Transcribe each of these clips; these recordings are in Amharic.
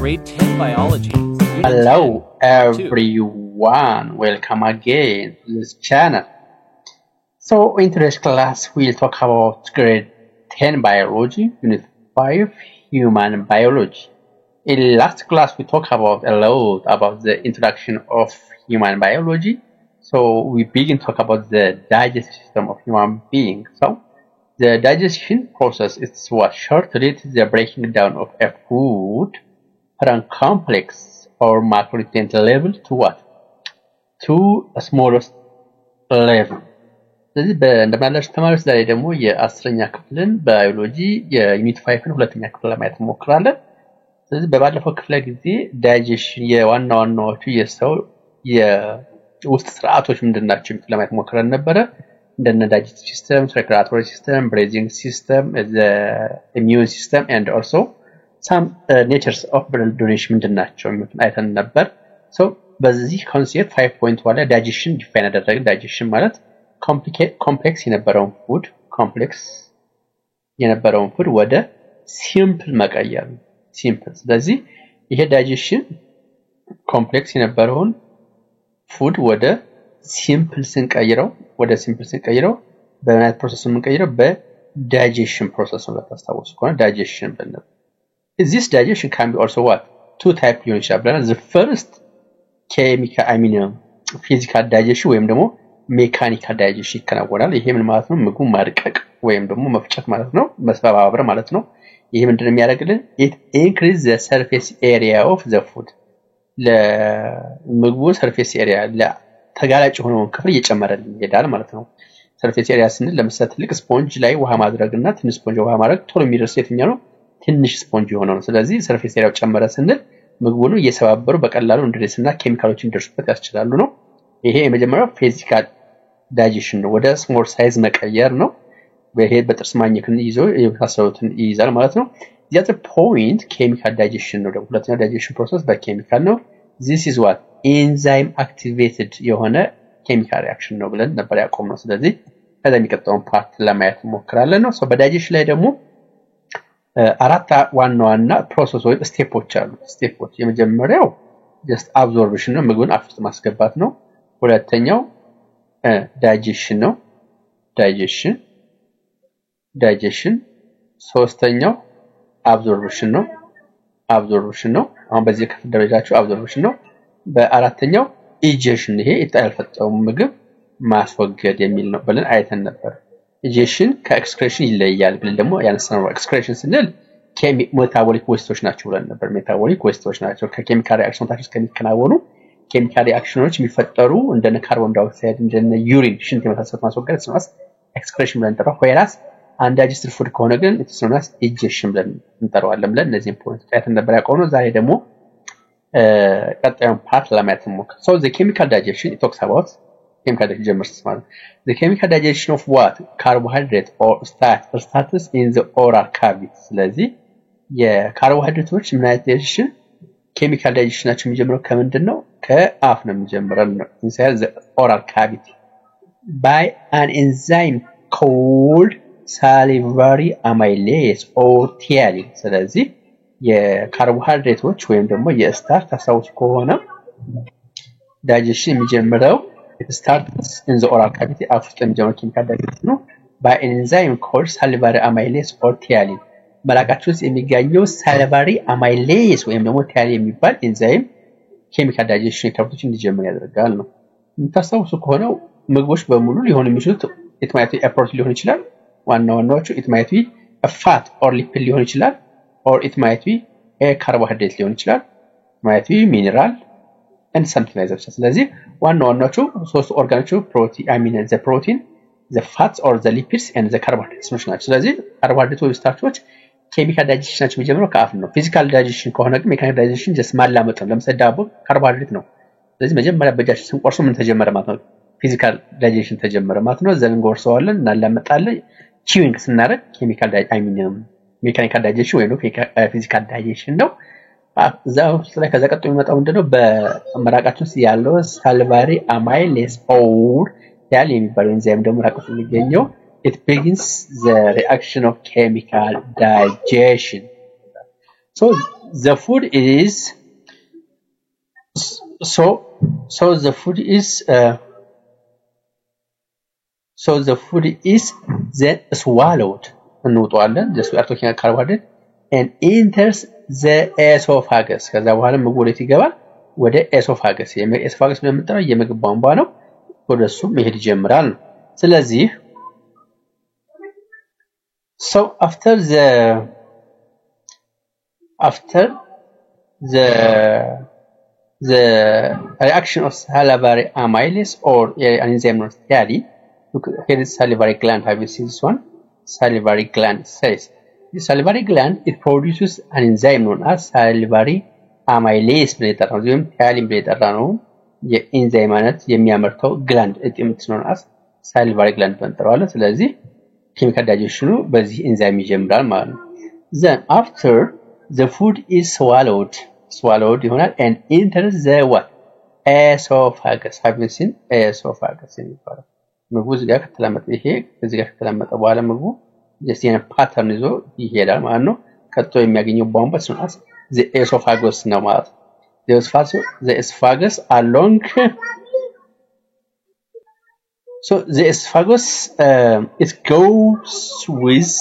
Grade 10 Biology. Unit Hello 10, Two. everyone, welcome again to this channel. So in today's class we'll talk about grade 10 biology, unit 5 human biology. In last class we talked about a lot about the introduction of human biology. So we begin to talk about the digestive system of human being. So the digestion process is what shortly the breaking down of a food from complex or macronutrient level to what? To a smallest level. ስለዚህ እንደምናላችሁ ተማሪዎች ዛሬ ደግሞ የ10ኛ ክፍልን ባዮሎጂ የዩኒት 5ን ሁለተኛ ክፍል ለማየት እንሞክራለን። ስለዚህ በባለፈው ክፍለ ጊዜ ዳይጀሽን የዋና ዋናዎቹ የሰው የውስጥ ስርዓቶች ምንድናቸው ለማየት ሞክረን ነበረ። እንደነ digestive system, circulatory system, breathing system, the immune system and also some natures of blood donation ምንድናቸው አይተን ነበር። so በዚህ ኮንሴፕት 5.1 ላይ digestion ዲፋይን አደረግን። digestion ማለት ኮምፕሌክስ የነበረውን ፉድ ወደ ሲምፕል መቀየር ነው። ሲምፕል ስለዚህ ይሄ digestion ኮምፕሌክስ የነበረውን ፉድ ወደ ሲምፕል ስንቀይረው በምን ፕሮሰስ የምንቀይረው በዳይጀሽን ፕሮሰስ ነው። ለታስታውሱ ከሆነ ዳይጀሽን ብንል this digestion can be also what two type ሊሆን ይችላል። the first chemical physical digestion ወይም ደግሞ ሜካኒካል ዳይጀሽን ይከናወናል። ይሄ ምን ማለት ነው? ምግቡ ማድቀቅ ወይም ደግሞ መፍጨት ማለት ነው፣ መስባበር ማለት ነው። ይሄ ምንድነው የሚያደርግልን? it increase the surface area of the food ለምግቡ surface area ተጋላጭ የሆነውን ክፍል እየጨመረልን ይሄዳል ማለት ነው። surface area ስንል ለምሳሌ ትልቅ ስፖንጅ ላይ ውሃ ማድረግና ትንሽ ስፖንጅ ውሃ ማድረግ ቶሎ የሚደርስ የትኛው ነው? ትንሽ ስፖንጅ የሆነው ነው። ስለዚህ surface area ጨመረ ስንል ምግቡን እየሰባበሩ በቀላሉ እንዲደርስና ኬሚካሎች እንዲደርሱበት ያስችላሉ ነው። ይሄ የመጀመሪያው ፊዚካል ዳይጀሽን ነው፣ ወደ ስሞል ሳይዝ መቀየር ነው። በይሄ በጥርስ ማኘክን ይዞ የታሰሩትን ይይዛል ማለት ነው። the other point chemical digestion ነው። ደግሞ ሁለተኛው ዳይጀሽን ፕሮሰስ በኬሚካል ነው። this is what enzyme activated የሆነ ኬሚካል ሪአክሽን ነው ብለን ነበር ያቆምነው። ስለዚህ ከዛ የሚቀጥለውን ፓርት ለማየት እንሞክራለን ነው። so በዳይጀሽን ላይ ደግሞ አራት ዋና ፕሮሰስ ወይ ስቴፖች አሉ። ስቴፖች የመጀመሪያው just absorption ነው፣ ምግቡን አፍ ውስጥ ማስገባት ነው። ሁለተኛው digestion ነው፣ digestion። ሶስተኛው absorption ነው። አሁን በዚህ ክፍል ደረጃቸው absorption ነው። በአራተኛው egestion ይሄ ያልፈጨው ምግብ ማስወገድ የሚል ነው ብለን አይተን ነበር። egestion ከኤክስክሬሽን ይለያል ብለን ደግሞ ያነሳነው ኤክስክሬሽን ስንል ሜታቦሊክ ዌስቶች ናቸው ብለን ነበር። ሜታቦሊክ ዌስቶች ናቸው ከኬሚካል ሪአክሽኖች ከሚከናወኑ ኬሚካል ሪአክሽኖች የሚፈጠሩ እንደነ ካርቦን ዳይኦክሳይድ እንደነ ዩሪን ሽንት የመሳሰሉት ማስወገድ ስለሆነ ኤክስክሬሽን ብለን እንጠራው። ወይራስ አንዳይጀስትድ ፉድ ከሆነ ግን ስለሆነ egestion ብለን እንጠራዋለን ብለን እነዚህን ፖይንት አይተን ነበር ያቆምነው። ዛሬ ደግሞ ቀጣዩን ፓርት ለማየት እንሞክር። so the chemical digestion it talks about chemical digestion ማለት the chemical digestion of what carbohydrate or starches in the oral cavity። ስለዚህ የካርቦሃይድሬቶች ምን አይነት ዳይጀሽን ኬሚካል ዳይጀሽናቸው የሚጀምረው ከምንድነው? ከአፍ ነው የሚጀምረው ነው inside the oral cavity by an enzyme called salivary amylase or thialin። ስለዚህ የካርቦሃይድሬቶች ወይም ደግሞ የስታርች ታሳውስ ከሆነ ዳይጀሽን የሚጀምረው it starts in the oral cavity አፍ ውስጥ የሚጀምረው ኬሚካል ዳይጀሽን ነው by an enzyme called salivary amylase or thialin። መላቃቸው ውስጥ የሚገኘው salivary amylase ወይም ደግሞ thialin የሚባል ኤንዛይም ኬሚካል ዳይጀሽን የከብቶች እንዲጀምር ያደርጋል ነው። የምታስታውሱ ከሆነ ምግቦች በሙሉ ሊሆኑ የሚችሉት it might be a protein ሊሆን ይችላል፣ ዋናዎቹ it might be a fat or lipid ሊሆን ይችላል or it might be a carbohydrate ሊሆን ይችላል, might be mineral and something like that። ስለዚህ ዋናዎቹ ሶስት ኦርጋኖቹ the protein, the fats or the lipids and the carbohydrates ናቸው። ስለዚህ ካርቦሃይድሬቶች ስታርቾች ኬሚካል ዳይጀሽናቸው የሚጀምረው ከአፍ ነው። ፊዚካል ዳይጀሽን ከሆነ ግን ሜካኒካል ዳይጀሽን just ማላመጥ ነው። ለምሳሌ ዳቦ ካርቦሃይድሬት ነው። ስለዚህ መጀመሪያ በእጃችን ስንቆርሶ ምን ተጀመረ ማለት ነው? ፊዚካል ዳይጀሽን ተጀመረ ማለት ነው። ዘን እንቆርሰዋለን እናላመጣለን። ቺዊንግ ስናደርግ ኬሚካል ሜካኒካል ዳይጀሽን ወይም ፊዚካል ዳይጀሽን ነው። እዛው ላይ ከዛ ቀጥሎ የሚመጣው ምንድነው? በመራቃችን ውስጥ ያለው salivary amylase or thialin የሚባለው ኤንዛይም ደግሞ ራቁት የሚገኘው it begins the reaction of chemical digestion. So the food is so the food is then swallowed እንውጠዋለን just we are talking about carbohydrate and enters the esophagus ከዛ በኋላ ምግቡ ወዴት ይገባል ወደ esophagus esophagus ለምንጠራው የምግብ ቧንቧ ነው ወደሱ መሄድ ይጀምራል ስለዚህ so after the reaction of salivary amylase or an enzyme known as TALI. Look, here is salivary gland. Have you seen this one? Salivary gland says the salivary gland it produces an enzyme known as salivary amylase. TALI ነው የኢንዛይም አይነት የሚያመርተው ግላንድ እጥምት known as salivary gland በእንጠራዋለን ስለዚህ ኬሚካል ዳይጀሽኑ በዚህ ኢንዛይም ይጀምራል ማለት ነው then after the food is swallowed ይሆናል and enters the what esophagus have you seen esophagus የሚባለው ምግቡ እዚህ ጋር ከተላመጠ ይሄ እዚህ ጋር ከተላመጠ በኋላ ምግቡ just የነ ፓተርን ይዞ ይሄዳል ማለት ነው ቀጥቶ የሚያገኘው ቧንቧ ስለሆነ the esophagus ነው ማለት the esophagus along so the esophagus it goes with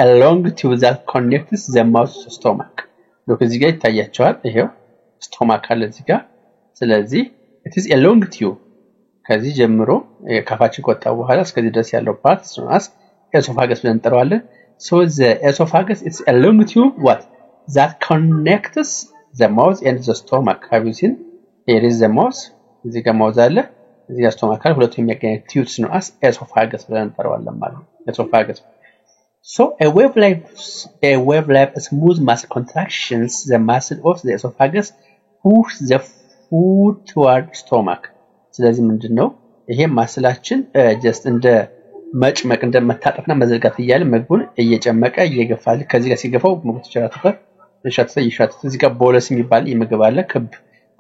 a long tube that connects the mouth to the stomach look እዚህ ጋር ይታያቸዋል ይሄው stomach አለ እዚህ ጋር ስለዚህ it is a long tube ከዚህ ጀምሮ ካፋችን ቆጣ በኋላ እስከዚህ ድረስ ያለው ፓርት ስለሆነ esophagus ብለን እንጠራዋለን so the esophagus is a long tube what that connects the mouth and the stomach have you seen here is the mouth እዚህ ጋር mouth አለ እዚህ ጋር stomach አለ ሁለቱም የሚያገናኝ tube ነው esophagus ብለን እንጠራዋለን ማለት ነው esophagus so a wave like smooth muscle contractions the muscle of the esophagus push the food toward stomach ስለዚህ ምንድነው ይሄ ማስላችን just እንደ መጭመቅ እንደ መታጠፍና መዘርጋት ይያለ ምግቡን እየጨመቀ እየገፋል ከዚህ ጋር ሲገፋው ምግቡ ይሻተተ እዚህ ጋር ቦለስ የሚባል የምግብ አለ ክብ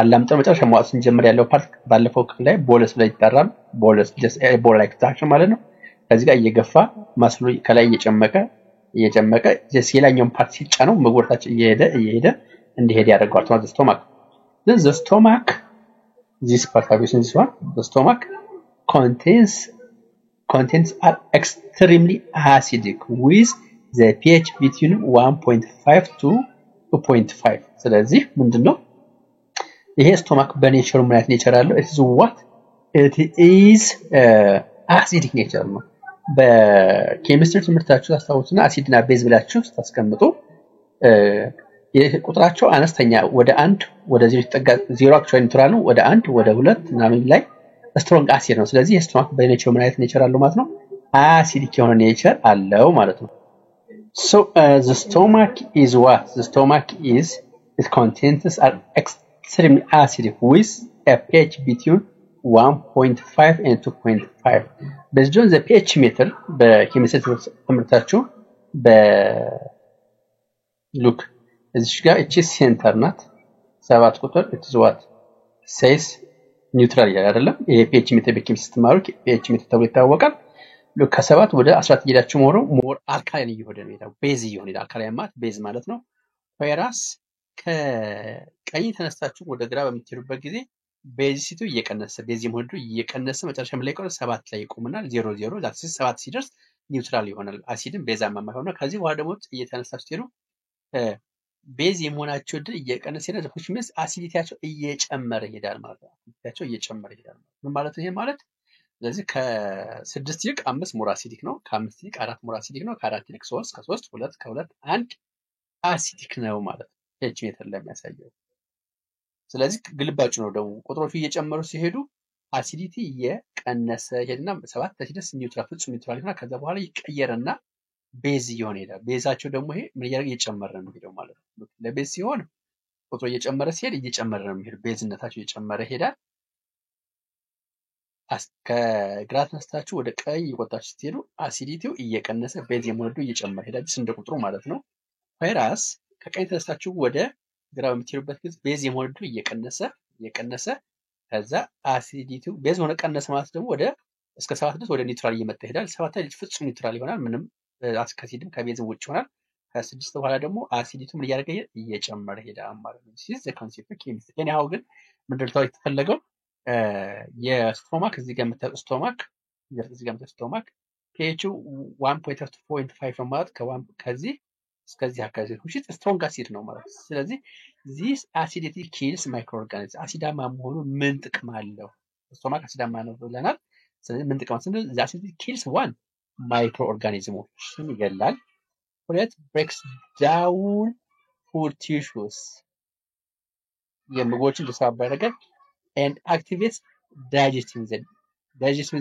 አላምጠው መጨረሻ ማውጣት እንጀምር ያለው ፓርት ባለፈው ክፍል ላይ ቦለስ ላይ ይጣራል ቦለስ just a ball like traction ማለት ነው ከዚህ ጋር እየገፋ ማስሉ ከላይ እየጨመቀ just የላኛውን ፓርት ሲጫነው ምግቡ ወርታች እየሄደ እንዲሄድ ያደርጋል the stomach then the stomach this part of this one the stomach contents are extremely acidic with the pH between 1.5 to 2.5 ስለዚህ ምንድነው ይሄ stomach በኔቸሩ ምን አይነት ኔቸር አለው it is what it is acidic nature ነው በኬሚስትሪ ትምህርታችሁ ታስታውሱና አሲድና ቤዝ ብላችሁ ታስቀምጡ የቁጥራቸው አነስተኛ ወደ 1 ወደ 0 ተጠጋ 0 አክቹዋሊ ኒውትራል ነው ወደ 1 ወደ 2 ምናምን ላይ ስትሮንግ አሲድ ነው ስለዚህ ስቶማክ በኔቸር ምን አይነት ኔቸር አለው ማለት ነው አሲዲክ የሆነ ኔቸር አለው ማለት ነው so the stomach is what the stomach is its contents are extremely acidic with a pH between 1.5 and 2.5 based on the pH meter በኬሚስትሪ ትምህርታችሁ look እዚህ ጋር እቺ ሴንተር ናት 7 ቁጥር it is what says ኒውትራል ያለ አይደለም ይሄ pH ሜትር በኬሚስትሪ ስትማሩ pH ሜትር ተብሎ ይታወቃል look ከ7 ወደ 14 እየሄዳችሁ ሞር አልካላይን እየሆነ ነው የታው ቤዝ እየሆነ ነው አልካላይን ማለት ቤዝ ማለት ነው whereas ከቀኝ ተነስታችሁ ወደ ግራ በምትሄዱበት ጊዜ ቤዚሲቱ እየቀነሰ ቤዝ የሆነዱ እየቀነሰ መጨረሻም ላይ ቆረ 7 ላይ ይቆምና 00 ዛት 7 ሲደርስ ኒውትራል ይሆናል አሲድም ቤዛማ ማይሆን ነው ከዚህ በኋላ ደግሞ እየተነሳችሁ ሄዱ ቤዝ የመሆናቸው ድር እየቀነሰ ይሄዳል which means አሲዲቲያቸው እየጨመረ ይሄዳል ማለት ነው አሲዲቲያቸው እየጨመረ ይሄዳል ምን ማለት ነው ይሄ ማለት ስለዚህ ከ6 ይልቅ 5 ሞር አሲዲክ ነው ከ5 ይልቅ 4 ሞር አሲዲክ ነው ከ4 ይልቅ 3 ከ3 2 ከ2 1 አሲዲክ ነው ማለት ነው pH ሜትር ለሚያሳየው ስለዚህ ግልባጭ ነው ደግሞ ቁጥሮቹ እየጨመሩ ሲሄዱ አሲዲቲ እየቀነሰ ይሄድና 7 ሲደርስ ኒውትራል ፍጹም ኒውትራል ይሆናል ከዛ በኋላ ይቀየርና ቤዝ ይሆን ይላል ቤዛቸው ደግሞ ይሄ ምን ያደርግ እየጨመረ ነው የሚሄደው ማለት ነው ለቤዝ ሲሆን ቁጥሩ እየጨመረ ሲሄድ እየጨመረ ነው የሚሄደው ቤዝነታቸው እየጨመረ ይሄዳል ከግራ ተነስታችሁ ወደ ቀይ እየቆጣችሁ ስትሄዱ አሲዲቲው እየቀነሰ ቤዝ የሞነዱ እየጨመረ ይሄዳል እንደ ቁጥሩ ማለት ነው whereas ከቀኝ ተነስታችሁ ወደ ግራ በምትሄዱበት ጊዜ ቤዝ የሞነዱ እየቀነሰ ከዛ አሲዲቲው ቤዝ ሆነ ቀነሰ ማለት ደግሞ ወደ እስከ 7 ድረስ ወደ ኒውትራል እየመጣ ይሄዳል 7 ላይ ፍጹም ኒውትራል ይሆናል ምንም አስከሲድም ከቤዝ ውጭ ይሆናል ከ6 በኋላ ደግሞ አሲዲቱ ምን እያደረገ እየጨመረ ሄዳል ማለት ነው። this is the concept of chemistry anyhow ግን ምንድነው የተፈለገው የስቶማክ እዚህ ጋር የምታዩት ስቶማክ እዚህ ጋር የምታዩት ስቶማክ pH 1.5 ማለት ከዚህ እስከዚህ አካባቢ which is strong acid ነው ማለት ነው። ስለዚህ this acidity kills microorganisms አሲዳማ መሆኑ ምን ጥቅም አለው? ስቶማክ አሲዳማ ነው ብለናል። ስለዚህ ምን ጥቅም አለው? the acidity kills one ማይክሮኦርጋኒዝሞችን ይገላል። ሁለት breaks down food tissues የምግቦችን ዲስቶርብ ያደርጋል and activates digestive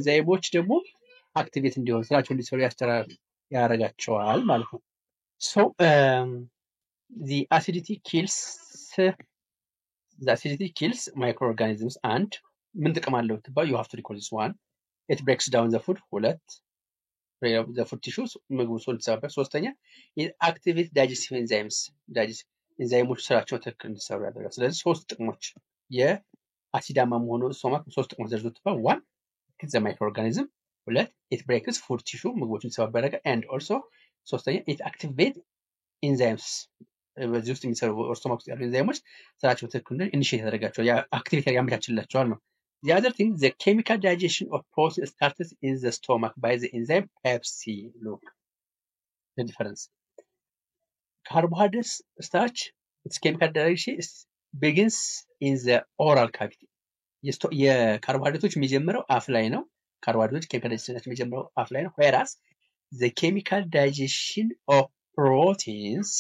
enzymes ደግሞ አክቲቬት እንዲሆን ስራቸው እንዲሰሩ ያደርጋቸዋል ማለት ነው። so the acidity kills microorganisms and ምን ጥቅም አለው ትባል you have to recall this one it breaks down the food ሁለት the food tissues ምግቡ ሶል ተሳበ ሶስተኛ it activates digestive enzymes ኢንዛይሞች ስራቸው ትክክል እንዲሰሩ ያደርጋል። ስለዚህ ሶስት ጥቅሞች የአሲዳማ መሆኑ ስቶማክ ሶስት ጥቅሞች ዘርዝሩት one it's the microorganism ሁለት it breaks food tissue ምግቦችን እንዲሰሩ ያደርጋል and also ሶስተኛ it activates enzymes በዚህ ውስጥ የሚሰሩ ስቶማክ ውስጥ ያሉ ኢንዛይሞች ስራቸው ትክክል ኢኒሺየት ያደርጋቸዋል አክቲቪቲ ያመቻችላቸዋል ነው። The other thing, the chemical digestion of protein starts in the stomach by the enzyme pepsin. Look, the difference. Carbohydrates starch, its chemical digestion begins in the oral cavity. የካርቦሃይድሬቶች የሚጀምረው አፍ ላይ ነው። ካርቦሃይድሬቶች chemical digestion የሚጀምረው አፍ ላይ ነው። Whereas the chemical digestion of proteins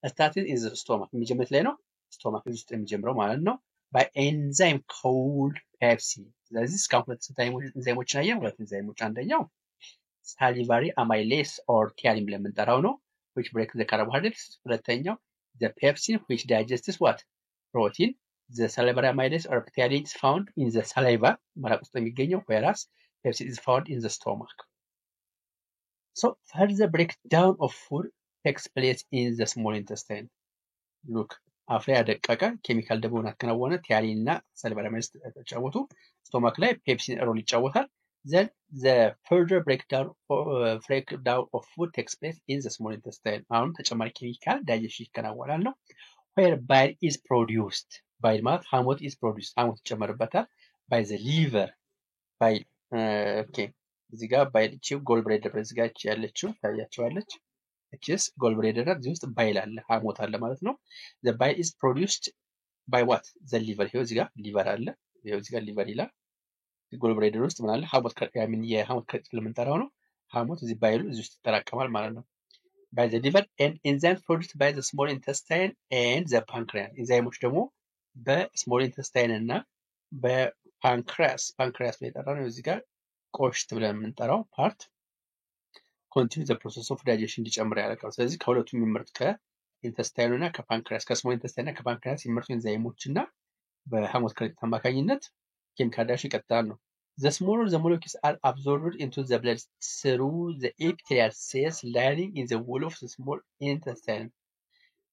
starts in the stomach. የሚጀምረው ላይ ነው። stomach ውስጥ የሚጀምረው ማለት ነው። by enzyme called pepsin. ስለዚህ እስካሁን ሁለት ኢንዛይሞችን አየን። ሁለት ኢንዛይሞች አንደኛው salivary amylase or thiamine ብለን የምንጠራው ነው which breaks the carbohydrates። ሁለተኛው the pepsin which digests what protein. the salivary amylase or thiamine is found in the saliva መራቅ ውስጥ የሚገኘው whereas pepsin is found in the stomach. so further breakdown of food takes place in the small intestine. look አፍ ላይ ያደቀቀ ኬሚካል ደቦን አከናወነ ቲያሊን እና ሰልቨር አማይሌስ ተጫወቱ ስቶማክ ላይ ፔፕሲን ሮል ይጫወታል then the further breakdown of food takes place in the small intestine አሁን ተጨማሪ ኬሚካል ዳይጀሽን ይከናወናል ነው where bile is produced bile ማለት ሐሞት is produced ሐሞት ይጨመርበታል by the liver bile okay እዚህ ጋር bile እቺ ጎል ብሬደር እዚህ ጋር ያለችው ታያቸዋለች እቺስ ጎል ብሬደር እዚህ ውስጥ ባይል አለ ሐሞት አለ ማለት ነው the bile is produced by what the liver here እዚህ ጋር ሊቨር አለ ይሄው እዚህ ጋር ሊቨር ይላል ጎል ብሬደር ውስጥ ምን አለ ሐሞት ከያምን የሐሞት ከለምንጠራው ነው ሐሞት እዚህ ባይሉ እዚህ ውስጥ ይጠራቀማል ማለት ነው by the liver and enzymes produced by the small intestine and the pancreas ኢንዛይሞች ደግሞ በስሞል ኢንተስታይን እና በፓንክሪያስ ላይ የጠራነው እዚህ ጋር ቆሽት ብለን የምንጠራው ፓርት continue the process of digestion እንዲጨምር ያደርጋል። ስለዚህ ከሁለቱም የሚመርጥ ከኢንተስታይኑ እና ከፓንክሪያስ ከስሞል ኢንተስታይን እና ከፓንክሪያስ የሚመርጡ ኢንዛይሞች እና በሐሞት ከረጢት አማካኝነት ኬሚካል ዳይጀሽን ይቀጥላል ነው። The smaller the molecules are absorbed into the blood through the epithelial cells lining in the wall of the small intestine.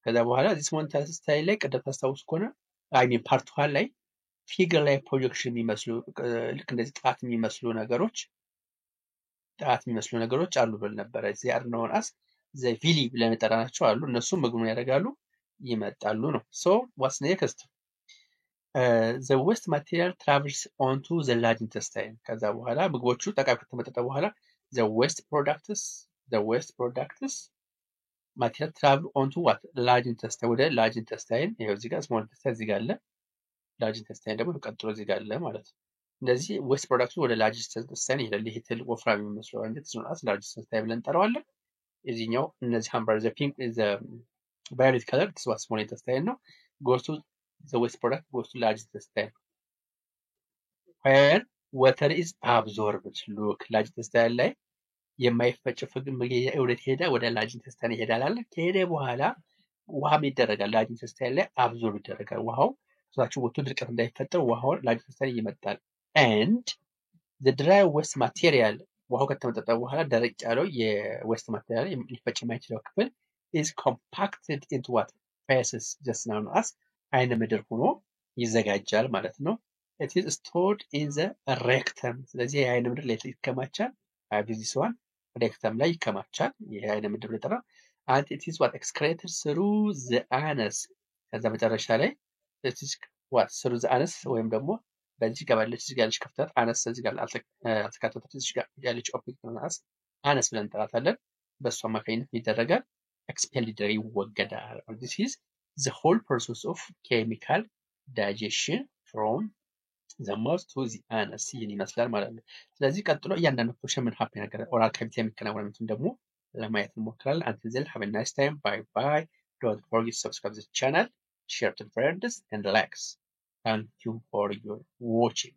ከዛ በኋላ እዚህ ስሞል ኢንተስታይን ላይ ቀደም ታስታውስ ከሆነ ፓርት 1 ላይ ፊገር ላይ ፕሮጀክሽን የሚመስሉ ልክ እንደዚህ ጣት የሚመስሉ ነገሮች አሉ ብለን ነበር እዚህ አርኖን አስ the villi ብለን የጠራናቸው አሉ እነሱ ምግቡን ያደርጋሉ ይመጣሉ ነው so what's next the waste material travels onto the large intestine ከዛ በኋላ ምግቦቹ ጠቃሚ ከተመጠጠ በኋላ the waste products material travel onto what large intestine ወደ large intestine ይሄው እዚህ ጋር small intestine እዚህ ጋር አለ large intestine ደግሞ ቀጥሎ እዚህ ጋር አለ ማለት ነው እንደዚህ waste products ወደ large intestine ይሄዳል ይሄ ትልቅ ወፍራም የሚመስለው አይነት ስለሆነ large intestine ብለን እንጠራዋለን እዚህኛው እነዚህ hamburger the pink is the violet color this was small intestine ነው goes to the waste product goes to large intestine where water is absorbed look large intestine ላይ የማይፈጭ ምግብ ወደ ሄዳ ወደ large intestine ይሄዳል አለ ከሄደ በኋላ ውሃም ይደረጋል large intestine ላይ absorb ይደረጋል ውሃው ሶታችሁ ወጥቶ ድርቀት እንዳይፈጠር ውሃው large intestine ይመጣል and the dry waste material ውሃው ከተመጠጠ በኋላ ደረቅ ያለው የዌስት ማቴሪያል ሊፈጭ የማይችለው ክፍል is compacted into what feces just known as አይነ ምድር ሆኖ ይዘጋጃል ማለት ነው it is stored in the rectum ስለዚህ አይነ ምድር ላይ ይከማቻል this one rectum ላይ ይከማቻል ይሄ አይነ ምድር ለተራ and it is what excreted through the anus ከዛ መጨረሻ ላይ it is what through the anus ወይም ደግሞ በዚህ ጋር ባለች እዚህ ጋር ያለች ክፍተት አነስ እዚህ ጋር አልተካተተች እዚህ ጋር ያለች ኦፕቲክ አነስ ብለን እንጠራታለን። በእሱ አማካኝነት ይደረጋል expelled ይወገዳል። this is the whole process of chemical digestion from the mouth to the anus ይህን ይመስላል ማለት ነው። ስለዚህ ቀጥሎ እያንዳንዱ ፖርሽን ምን ሀፕን ያደርጋል ኦራል ካቪቲ የሚከናወኑትን ደግሞ ለማየት እንሞክራለን። until then have a nice time. Bye bye. Don't forget to subscribe to the channel, share to friends and likes. Thank you for your watching.